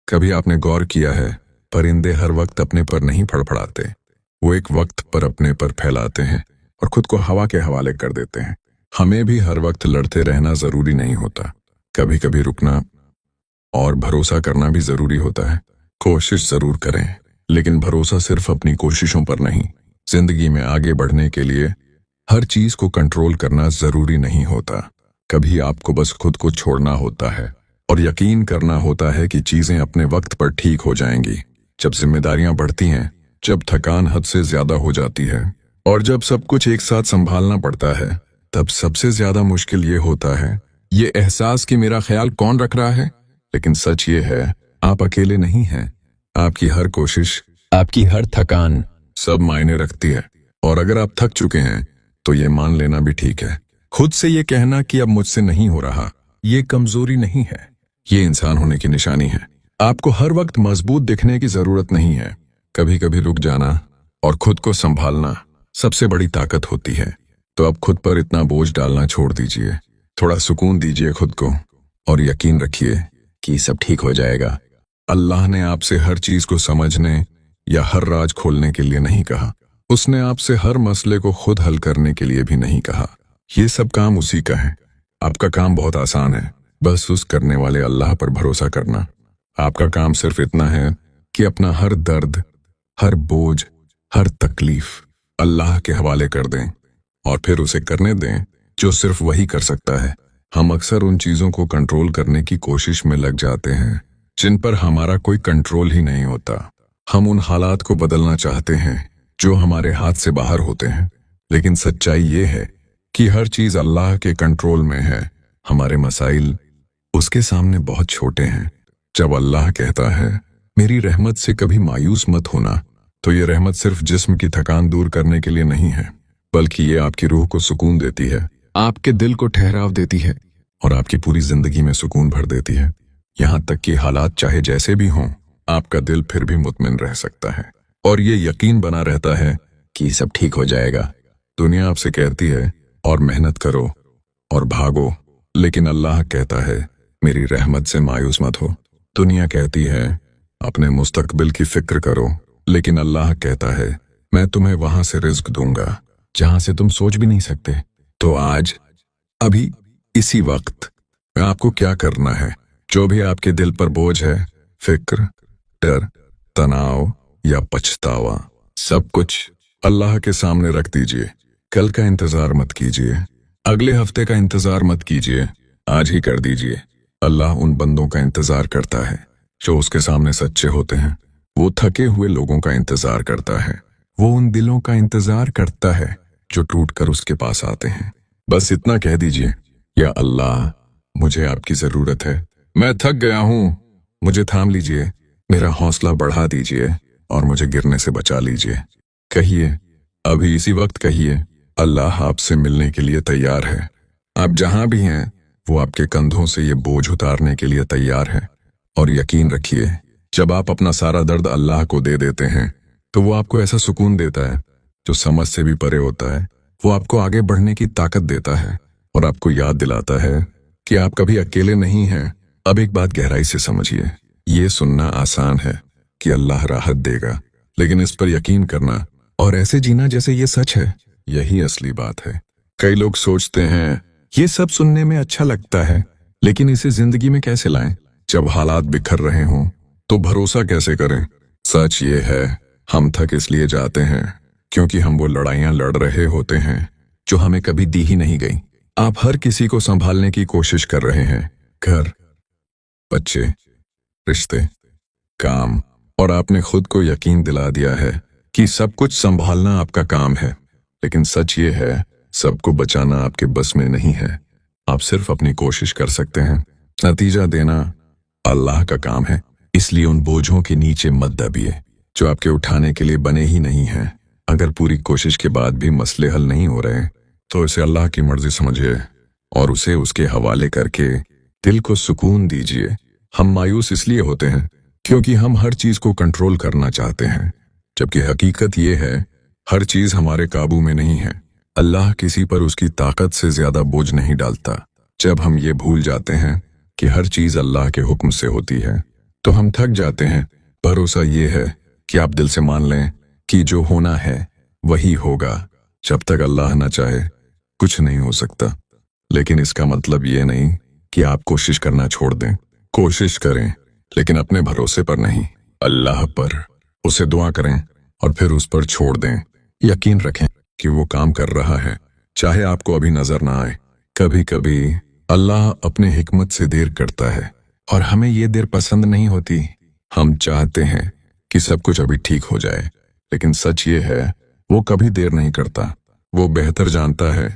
कभी आपने गौर किया है, परिंदे हर वक्त अपने पर नहीं फड़फड़ाते। वो एक वक्त पर अपने पर फैलाते हैं और खुद को हवा के हवाले कर देते हैं। हमें भी हर वक्त लड़ते रहना जरूरी नहीं होता। कभी कभी रुकना और भरोसा करना भी जरूरी होता है। कोशिश जरूर करें, लेकिन भरोसा सिर्फ अपनी कोशिशों पर नहीं। जिंदगी में आगे बढ़ने के लिए हर चीज को कंट्रोल करना जरूरी नहीं होता। कभी आपको बस खुद को छोड़ना होता है और यकीन करना होता है कि चीजें अपने वक्त पर ठीक हो जाएंगी। जब जिम्मेदारियां बढ़ती हैं, जब थकान हद से ज्यादा हो जाती है और जब सब कुछ एक साथ संभालना पड़ता है, तब सबसे ज्यादा मुश्किल ये होता है ये एहसास कि मेरा ख्याल कौन रख रहा है। लेकिन सच ये है, आप अकेले नहीं हैं। आपकी हर कोशिश, आपकी हर थकान सब मायने रखती है। और अगर आप थक चुके हैं तो ये मान लेना भी ठीक है। खुद से ये कहना कि अब मुझसे नहीं हो रहा, ये कमजोरी नहीं है, ये इंसान होने की निशानी है। आपको हर वक्त मजबूत दिखने की जरूरत नहीं है। कभी कभी रुक जाना और खुद को संभालना सबसे बड़ी ताकत होती है। तो अब खुद पर इतना बोझ डालना छोड़ दीजिए, थोड़ा सुकून दीजिए खुद को और यकीन रखिए कि सब ठीक हो जाएगा। अल्लाह ने आपसे हर चीज को समझने या हर राज खोलने के लिए नहीं कहा। उसने आपसे हर मसले को खुद हल करने के लिए भी नहीं कहा। ये सब काम उसी का है। आपका काम बहुत आसान है, बस उस करने वाले अल्लाह पर भरोसा करना। आपका काम सिर्फ इतना है कि अपना हर दर्द, हर बोझ, हर तकलीफ अल्लाह के हवाले कर दें और फिर उसे करने दें जो सिर्फ वही कर सकता है। हम अक्सर उन चीजों को कंट्रोल करने की कोशिश में लग जाते हैं जिन पर हमारा कोई कंट्रोल ही नहीं होता। हम उन हालात को बदलना चाहते हैं जो हमारे हाथ से बाहर होते हैं, लेकिन सच्चाई ये है कि हर चीज अल्लाह के कंट्रोल में है। हमारे मसाइल उसके सामने बहुत छोटे हैं। जब अल्लाह कहता है मेरी रहमत से कभी मायूस मत होना, तो ये रहमत सिर्फ जिस्म की थकान दूर करने के लिए नहीं है, बल्कि ये आपकी रूह को सुकून देती है, आपके दिल को ठहराव देती है और आपकी पूरी जिंदगी में सुकून भर देती है। यहाँ तक कि हालात चाहे जैसे भी हों, आपका दिल फिर भी मुतमिन रह सकता है और ये यकीन बना रहता है कि सब ठीक हो जाएगा। दुनिया आपसे कहती है और मेहनत करो और भागो, लेकिन अल्लाह कहता है मेरी रहमत से मायूस मत हो। दुनिया कहती है अपने मुस्तकबिल की फिक्र करो, लेकिन अल्लाह कहता है मैं तुम्हें वहां से रिज्क दूंगा जहां से तुम सोच भी नहीं सकते। तो आज, अभी, इसी वक्त आपको क्या करना है? जो भी आपके दिल पर बोझ है, फिक्र, डर, तनाव या पछतावा, सब कुछ अल्लाह के सामने रख दीजिए। कल का इंतजार मत कीजिए, अगले हफ्ते का इंतजार मत कीजिए, आज ही कर दीजिए। अल्लाह उन बंदों का इंतजार करता है जो उसके सामने सच्चे होते हैं। वो थके हुए लोगों का इंतजार करता है। वो उन दिलों का इंतजार करता है जो टूटकर उसके पास आते हैं। बस इतना कह दीजिए, या अल्लाह, मुझे आपकी जरूरत है, मैं थक गया हूं, मुझे थाम लीजिए, मेरा हौसला बढ़ा दीजिए और मुझे गिरने से बचा लीजिए। कहिए, अभी इसी वक्त कहिए, अल्लाह आपसे मिलने के लिए तैयार है। आप जहां भी हैं, वो आपके कंधों से ये बोझ उतारने के लिए तैयार है। और यकीन रखिए, जब आप अपना सारा दर्द अल्लाह को दे देते हैं, तो वो आपको ऐसा सुकून देता है जो समझ से भी परे होता है। वो आपको आगे बढ़ने की ताकत देता है और आपको याद दिलाता है कि आप कभी अकेले नहीं हैं। अब एक बात गहराई से समझिए, ये सुनना आसान है कि अल्लाह राहत देगा, लेकिन इस पर यकीन करना और ऐसे जीना जैसे ये सच है, यही असली बात है। कई लोग सोचते हैं ये सब सुनने में अच्छा लगता है, लेकिन इसे जिंदगी में कैसे लाएं? जब हालात बिखर रहे हों तो भरोसा कैसे करें? सच ये है, हम थक इसलिए जाते हैं क्योंकि हम वो लड़ाइयां लड़ रहे होते हैं जो हमें कभी दी ही नहीं गई। आप हर किसी को संभालने की कोशिश कर रहे हैं, घर, बच्चे, रिश्ते, काम, और आपने खुद को यकीन दिला दिया है कि सब कुछ संभालना आपका काम है। लेकिन सच ये है, सबको बचाना आपके बस में नहीं है। आप सिर्फ अपनी कोशिश कर सकते हैं, नतीजा देना अल्लाह का काम है। इसलिए उन बोझों के नीचे मत दबिए जो आपके उठाने के लिए बने ही नहीं हैं। अगर पूरी कोशिश के बाद भी मसले हल नहीं हो रहे, तो इसे अल्लाह की मर्जी समझिए और उसे उसके हवाले करके दिल को सुकून दीजिए। हम मायूस इसलिए होते हैं क्योंकि हम हर चीज को कंट्रोल करना चाहते हैं, जबकि हकीकत ये है हर चीज हमारे काबू में नहीं है। अल्लाह किसी पर उसकी ताकत से ज्यादा बोझ नहीं डालता। जब हम ये भूल जाते हैं कि हर चीज अल्लाह के हुक्म से होती है, तो हम थक जाते हैं। भरोसा ये है कि आप दिल से मान लें कि जो होना है वही होगा। जब तक अल्लाह ना चाहे कुछ नहीं हो सकता। लेकिन इसका मतलब ये नहीं कि आप कोशिश करना छोड़ दें। कोशिश करें, लेकिन अपने भरोसे पर नहीं, अल्लाह पर। उसे दुआ करें और फिर उस पर छोड़ दें। यकीन रखें कि वो काम कर रहा है, चाहे आपको अभी नजर ना आए। कभी कभी अल्लाह अपने हिकमत से देर करता है और हमें ये देर पसंद नहीं होती। हम चाहते हैं कि सब कुछ अभी ठीक हो जाए, लेकिन सच ये है वो कभी देर नहीं करता। वो बेहतर जानता है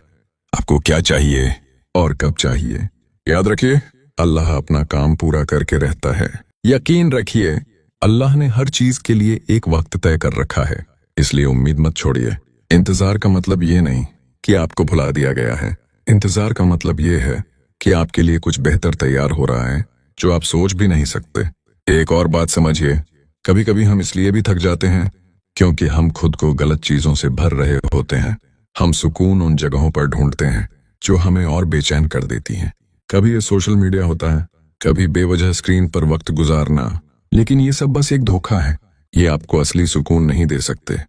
आपको क्या चाहिए और कब चाहिए। याद रखिए, अल्लाह अपना काम पूरा करके रहता है। यकीन रखिए, अल्लाह ने हर चीज के लिए एक वक्त तय कर रखा है, इसलिए उम्मीद मत छोड़िए। इंतजार का मतलब ये नहीं कि आपको भुला दिया गया है। इंतजार का मतलब ये है कि आपके लिए कुछ बेहतर तैयार हो रहा है जो आप सोच भी नहीं सकते। एक और बात समझिए, कभी कभी हम इसलिए भी थक जाते हैं क्योंकि हम खुद को गलत चीजों से भर रहे होते हैं। हम सुकून उन जगहों पर ढूंढते हैं जो हमें और बेचैन कर देती हैं। कभी ये सोशल मीडिया होता है, कभी बेवजह स्क्रीन पर वक्त गुजारना। लेकिन ये सब बस एक धोखा है। ये आपको असली सुकून नहीं दे सकते।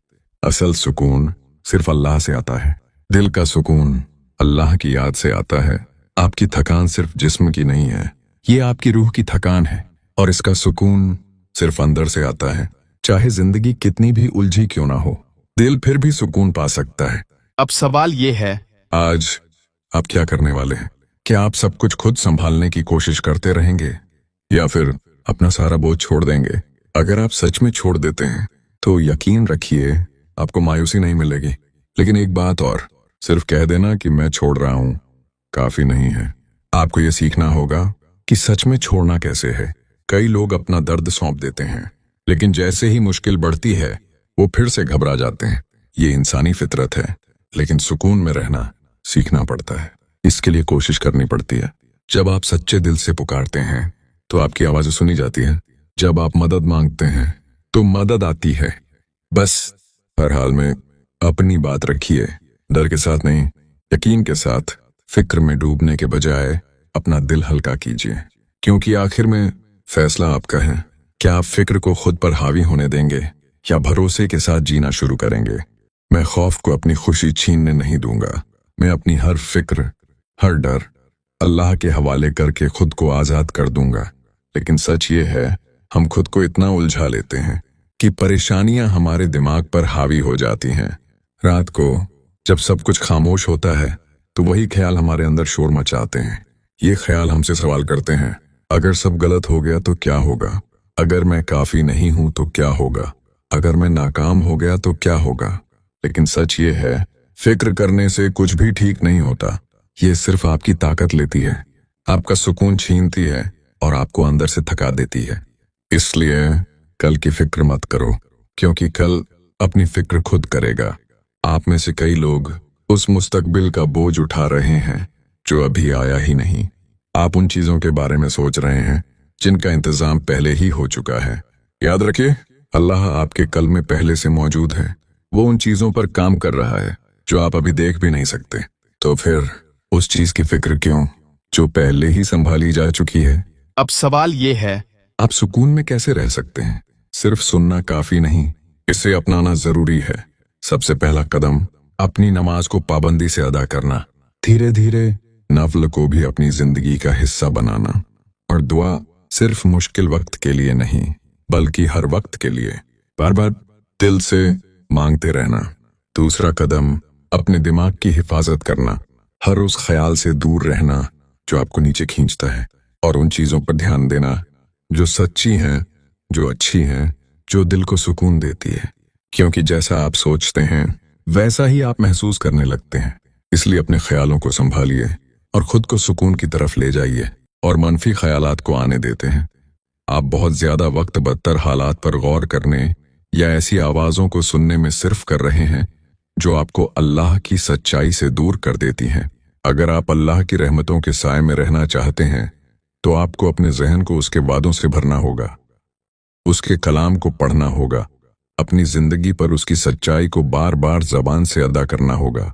असल सुकून सिर्फ अल्लाह से आता है। दिल का सुकून अल्लाह की याद से आता है। आपकी थकान सिर्फ जिस्म की नहीं है, ये आपकी रूह की थकान है। और इसका सुकून सिर्फ अंदर से आता है। चाहे जिंदगी कितनी भी उलझी क्यों ना हो, दिल फिर भी सुकून पा सकता है। अब सवाल ये है, आज आप क्या करने वाले हैं? क्या आप सब कुछ खुद संभालने की कोशिश करते रहेंगे या फिर अपना सारा बोझ छोड़ देंगे? अगर आप सच में छोड़ देते हैं तो यकीन रखिए आपको मायूसी नहीं मिलेगी। लेकिन एक बात और, सिर्फ कह देना कि मैं छोड़ रहा हूं काफी नहीं है। आपको यह सीखना होगा कि सच में छोड़ना कैसे है। कई लोग अपना दर्द सौंप देते हैं, लेकिन जैसे ही मुश्किल बढ़ती है वो फिर से घबरा जाते हैं। ये इंसानी फितरत है, लेकिन सुकून में रहना सीखना पड़ता है। इसके लिए कोशिश करनी पड़ती है। जब आप सच्चे दिल से पुकारते हैं तो आपकी आवाज़ सुनी जाती है। जब आप मदद मांगते हैं तो मदद आती है। बस हर हाल में अपनी बात रखिए, डर के साथ नहीं, यकीन के साथ। फिक्र में डूबने के बजाय अपना दिल हल्का कीजिए, क्योंकि आखिर में फैसला आपका है। क्या आप फिक्र को खुद पर हावी होने देंगे या भरोसे के साथ जीना शुरू करेंगे? मैं खौफ को अपनी खुशी छीनने नहीं दूंगा। मैं अपनी हर फिक्र, हर डर अल्लाह के हवाले करके खुद को आजाद कर दूंगा। लेकिन सच ये है, हम खुद को इतना उलझा लेते हैं कि परेशानियां हमारे दिमाग पर हावी हो जाती हैं। रात को जब सब कुछ खामोश होता है तो वही ख्याल हमारे अंदर शोर मचाते हैं। ये ख्याल हमसे सवाल करते हैं, अगर सब गलत हो गया तो क्या होगा? अगर मैं काफी नहीं हूं तो क्या होगा? अगर मैं नाकाम हो गया तो क्या होगा? लेकिन सच ये है, फिक्र करने से कुछ भी ठीक नहीं होता। ये सिर्फ आपकी ताकत लेती है, आपका सुकून छीनती है और आपको अंदर से थका देती है। इसलिए कल की फिक्र मत करो, क्योंकि कल अपनी फिक्र खुद करेगा। आप में से कई लोग उस मुस्तकबिल का बोझ उठा रहे हैं जो अभी आया ही नहीं। आप उन चीजों के बारे में सोच रहे हैं जिनका इंतजाम पहले ही हो चुका है। याद रखिए, अल्लाह आपके कल में पहले से मौजूद है। वो उन चीजों पर काम कर रहा है जो आप अभी देख भी नहीं सकते। तो फिर उस चीज की फिक्र क्यों जो पहले ही संभाली जा चुकी है? अब सवाल ये है, आप सुकून में कैसे रह सकते हैं? सिर्फ सुनना काफी नहीं, इसे अपनाना जरूरी है। सबसे पहला कदम अपनी नमाज को पाबंदी से अदा करना, धीरे धीरे नफल को भी अपनी जिंदगी का हिस्सा बनाना, और दुआ सिर्फ मुश्किल वक्त के लिए नहीं बल्कि हर वक्त के लिए बार बार दिल से मांगते रहना। दूसरा कदम अपने दिमाग की हिफाजत करना, हर उस ख्याल से दूर रहना जो आपको नीचे खींचता है, और उन चीजों पर ध्यान देना जो सच्ची हैं, जो अच्छी हैं, जो दिल को सुकून देती है। क्योंकि जैसा आप सोचते हैं वैसा ही आप महसूस करने लगते हैं। इसलिए अपने ख्यालों को संभालिए और खुद को सुकून की तरफ ले जाइए, और मनफी ख्यालात को आने देते हैं। आप बहुत ज्यादा वक्त बदतर हालात पर गौर करने या ऐसी आवाजों को सुनने में सिर्फ कर रहे हैं जो आपको अल्लाह की सच्चाई से दूर कर देती हैं। अगर आप अल्लाह की रहमतों के साए में रहना चाहते हैं तो आपको अपने जहन को उसके वादों से भरना होगा, उसके कलाम को पढ़ना होगा, अपनी जिंदगी पर उसकी सच्चाई को बार बार जबान से अदा करना होगा।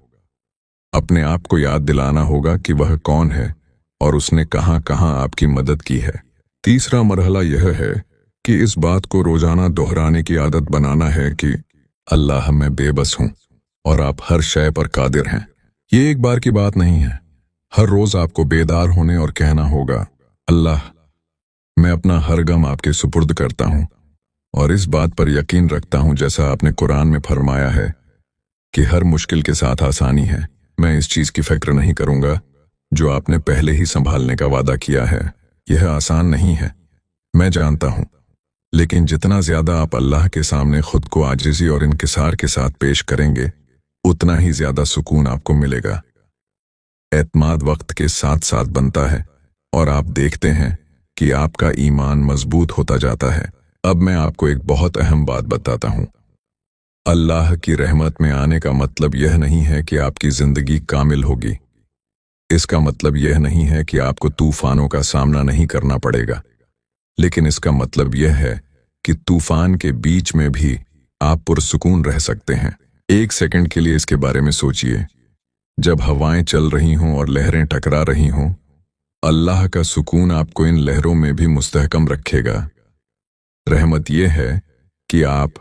अपने आप को याद दिलाना होगा कि वह कौन है और उसने कहां कहां आपकी मदद की है। तीसरा मरहला यह है कि इस बात को रोजाना दोहराने की आदत बनाना है कि अल्लाह मैं बेबस हूं और आप हर शय पर कादिर हैं। ये एक बार की बात नहीं है। हर रोज आपको बेदार होने और कहना होगा, अल्लाह मैं अपना हर गम आपके सुपुर्द करता हूं और इस बात पर यकीन रखता हूं जैसा आपने कुरान में फरमाया है कि हर मुश्किल के साथ आसानी है। मैं इस चीज की फिक्र नहीं करूंगा जो आपने पहले ही संभालने का वादा किया है। यह आसान नहीं है, मैं जानता हूं, लेकिन जितना ज्यादा आप अल्लाह के सामने खुद को आजिज़ी और इंकिसार के साथ पेश करेंगे, उतना ही ज्यादा सुकून आपको मिलेगा। एतमाद वक्त के साथ साथ बनता है और आप देखते हैं कि आपका ईमान मजबूत होता जाता है। अब मैं आपको एक बहुत अहम बात बताता हूं। अल्लाह की रहमत में आने का मतलब यह नहीं है कि आपकी जिंदगी कामिल होगी। इसका मतलब यह नहीं है कि आपको तूफानों का सामना नहीं करना पड़ेगा, लेकिन इसका मतलब यह है कि तूफान के बीच में भी आप पुरसुकून रह सकते हैं। एक सेकंड के लिए इसके बारे में सोचिए। जब हवाएं चल रही हों और लहरें टकरा रही हों, अल्लाह का सुकून आपको इन लहरों में भी मुस्तहकम रखेगा। रहमत यह है कि आप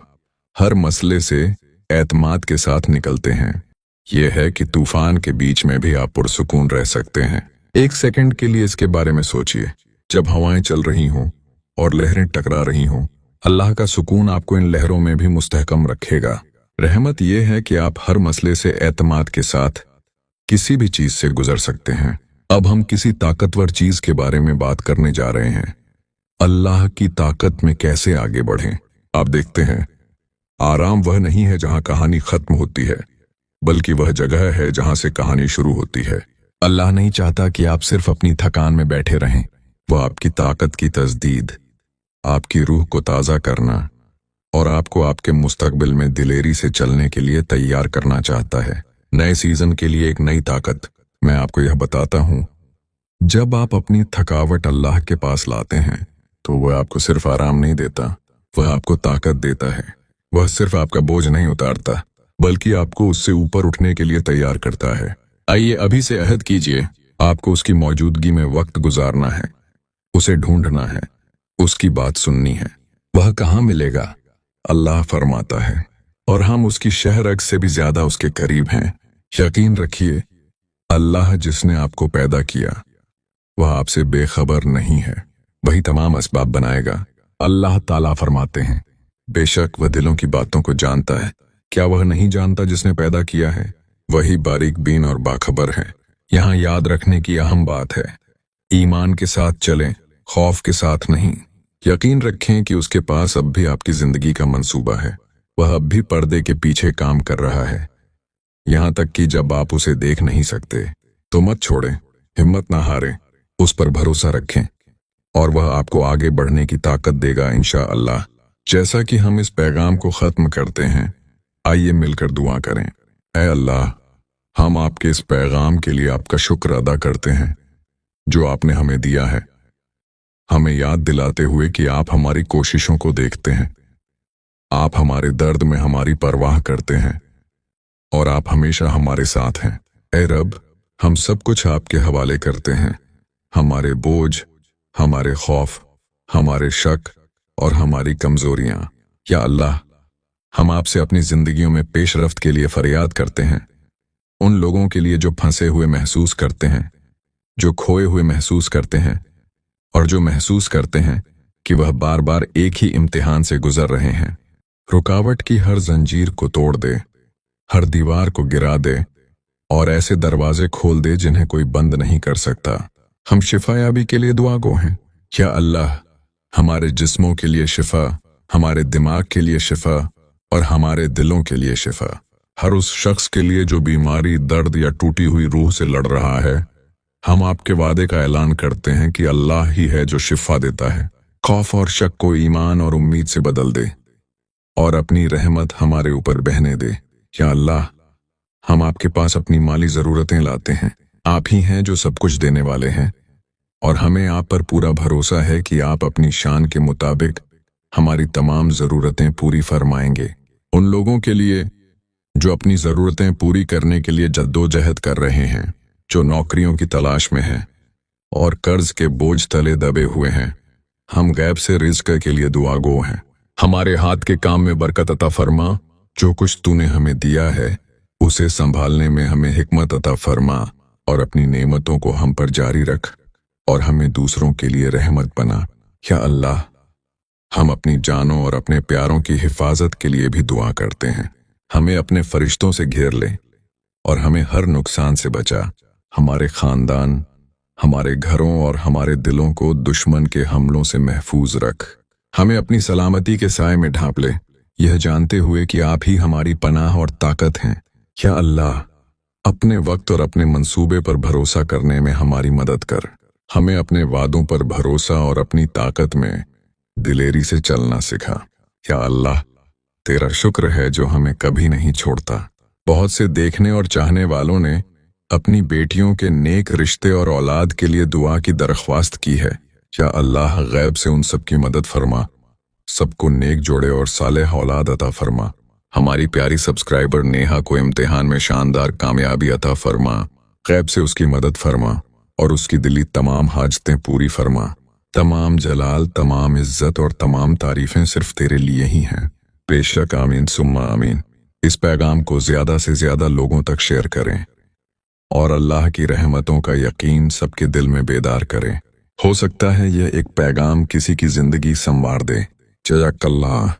हर मसले से एतमाद के साथ निकलते हैं। यह है कि तूफान के बीच में भी आप पुरसुकून रह सकते हैं। एक सेकंड के लिए इसके बारे में सोचिए। जब हवाएं चल रही हों और लहरें टकरा रही हों, अल्लाह का सुकून आपको इन लहरों में भी मुस्तहकम रखेगा। रहमत यह है कि आप हर मसले से एतमाद के साथ किसी भी चीज से गुजर सकते हैं। अब हम किसी ताकतवर चीज के बारे में बात करने जा रहे हैं। अल्लाह की ताकत में कैसे आगे बढ़ें। आप देखते हैं, आराम वह नहीं है जहां कहानी खत्म होती है, बल्कि वह जगह है जहां से कहानी शुरू होती है। अल्लाह नहीं चाहता कि आप सिर्फ अपनी थकान में बैठे रहें। वह आपकी ताकत की तजदीद, आपकी रूह को ताज़ा करना और आपको आपके मुस्तकबिल में दिलेरी से चलने के लिए तैयार करना चाहता है। नए सीजन के लिए एक नई ताकत। मैं आपको यह बताता हूं, जब आप अपनी थकावट अल्लाह के पास लाते हैं तो वह आपको सिर्फ आराम नहीं देता, वह आपको ताकत देता है। वह सिर्फ आपका बोझ नहीं उतारता, बल्कि आपको उससे ऊपर उठने के लिए तैयार करता है। आइए अभी से अहद कीजिए, आपको उसकी मौजूदगी में वक्त गुजारना है, उसे ढूंढना है, उसकी बात सुननी है। वह कहाँ मिलेगा? अल्लाह फरमाता है, और हम उसकी शहरग से भी ज्यादा उसके करीब हैं। यकीन रखिए, अल्लाह जिसने आपको पैदा किया वह आपसे बेखबर नहीं है। वही तमाम असबाब बनाएगा। अल्लाह ताला फरमाते हैं, बेशक वह दिलों की बातों को जानता है। क्या वह नहीं जानता जिसने पैदा किया है? वही बारीक बीन और बाखबर है। यहाँ याद रखने की अहम बात है, ईमान के साथ चलें, खौफ के साथ नहीं। यकीन रखें कि उसके पास अब भी आपकी जिंदगी का मंसूबा है। वह अब भी पर्दे के पीछे काम कर रहा है, यहाँ तक कि जब आप उसे देख नहीं सकते। तो मत छोड़ें, हिम्मत ना हारें, उस पर भरोसा रखें और वह आपको आगे बढ़ने की ताकत देगा इंशाअल्लाह। जैसा कि हम इस पैगाम को खत्म करते हैं, आइए मिलकर दुआ करें। ऐ अल्लाह, हम आपके इस पैगाम के लिए आपका शुक्र अदा करते हैं जो आपने हमें दिया है, हमें याद दिलाते हुए कि आप हमारी कोशिशों को देखते हैं, आप हमारे दर्द में हमारी परवाह करते हैं और आप हमेशा हमारे साथ हैं। ऐ रब, हम सब कुछ आपके हवाले करते हैं, हमारे बोझ, हमारे खौफ, हमारे शक और हमारी कमजोरियां। या अल्लाह, हम आपसे अपनी जिंदगियों में पेशरफ्त के लिए फरियाद करते हैं। उन लोगों के लिए जो फंसे हुए महसूस करते हैं, जो खोए हुए महसूस करते हैं और जो महसूस करते हैं कि वह बार बार एक ही इम्तिहान से गुजर रहे हैं। रुकावट की हर जंजीर को तोड़ दे, हर दीवार को गिरा दे और ऐसे दरवाजे खोल दे जिन्हें कोई बंद नहीं कर सकता। हम शिफायाबी के लिए दुआ गो हैं। या अल्लाह, हमारे जिस्मों के लिए शिफा, हमारे दिमाग के लिए शिफा और हमारे दिलों के लिए शिफा। हर उस शख्स के लिए जो बीमारी, दर्द या टूटी हुई रूह से लड़ रहा है, हम आपके वादे का ऐलान करते हैं कि अल्लाह ही है जो शिफा देता है। खौफ और शक को ईमान और उम्मीद से बदल दे और अपनी रहमत हमारे ऊपर बहने दे। या अल्लाह, हम आपके पास अपनी माली ज़रूरतें लाते हैं। आप ही हैं जो सब कुछ देने वाले हैं और हमें आप पर पूरा भरोसा है कि आप अपनी शान के मुताबिक हमारी तमाम ज़रूरतें पूरी फरमाएंगे। उन लोगों के लिए जो अपनी ज़रूरतें पूरी करने के लिए जद्दोजहद कर रहे हैं, जो नौकरियों की तलाश में हैं और कर्ज के बोझ तले दबे हुए हैं, हम गैब से रिज़्क के लिए दुआ गो हैं। हमारे हाथ के काम में बरकत अता फरमा। जो कुछ तूने हमें दिया है उसे संभालने में हमें हिकमत अता फरमा और अपनी नेमतों को हम पर जारी रख और हमें दूसरों के लिए रहमत बना। या अल्लाह, हम अपनी जानों और अपने प्यारों की हिफाजत के लिए भी दुआ करते हैं। हमें अपने फरिश्तों से घेर ले और हमें हर नुकसान से बचा। हमारे खानदान, हमारे घरों और हमारे दिलों को दुश्मन के हमलों से महफूज रख। हमें अपनी सलामती के साए में ढांप ले, यह जानते हुए कि आप ही हमारी पनाह और ताकत हैं। या अल्लाह, अपने वक्त और अपने मंसूबे पर भरोसा करने में हमारी मदद कर। हमें अपने वादों पर भरोसा और अपनी ताकत में दिलेरी से चलना सिखा। या अल्लाह, तेरा शुक्र है जो हमें कभी नहीं छोड़ता। बहुत से देखने और चाहने वालों ने अपनी बेटियों के नेक रिश्ते और औलाद के लिए दुआ की दरख्वास्त की है। या अल्लाह, गैब से उन सब की मदद फरमा, सबको नेक जोड़े और सालेह औलाद अता फरमा। हमारी प्यारी सब्सक्राइबर नेहा को इम्तिहान में शानदार कामयाबी अता फरमा। गैब से उसकी मदद फरमा और उसकी दिली तमाम हाजतें पूरी फरमा। तमाम जलाल, तमाम इज्जत और तमाम तारीफें सिर्फ तेरे लिए ही हैं। बेशक, आमीन सुम्मा आमीन। इस पैगाम को ज्यादा से ज्यादा लोगों तक शेयर करें और अल्लाह की रहमतों का यकीन सबके दिल में बेदार करें। हो सकता है यह एक पैगाम किसी की जिंदगी संवार दे। जज़ाकल्लाह।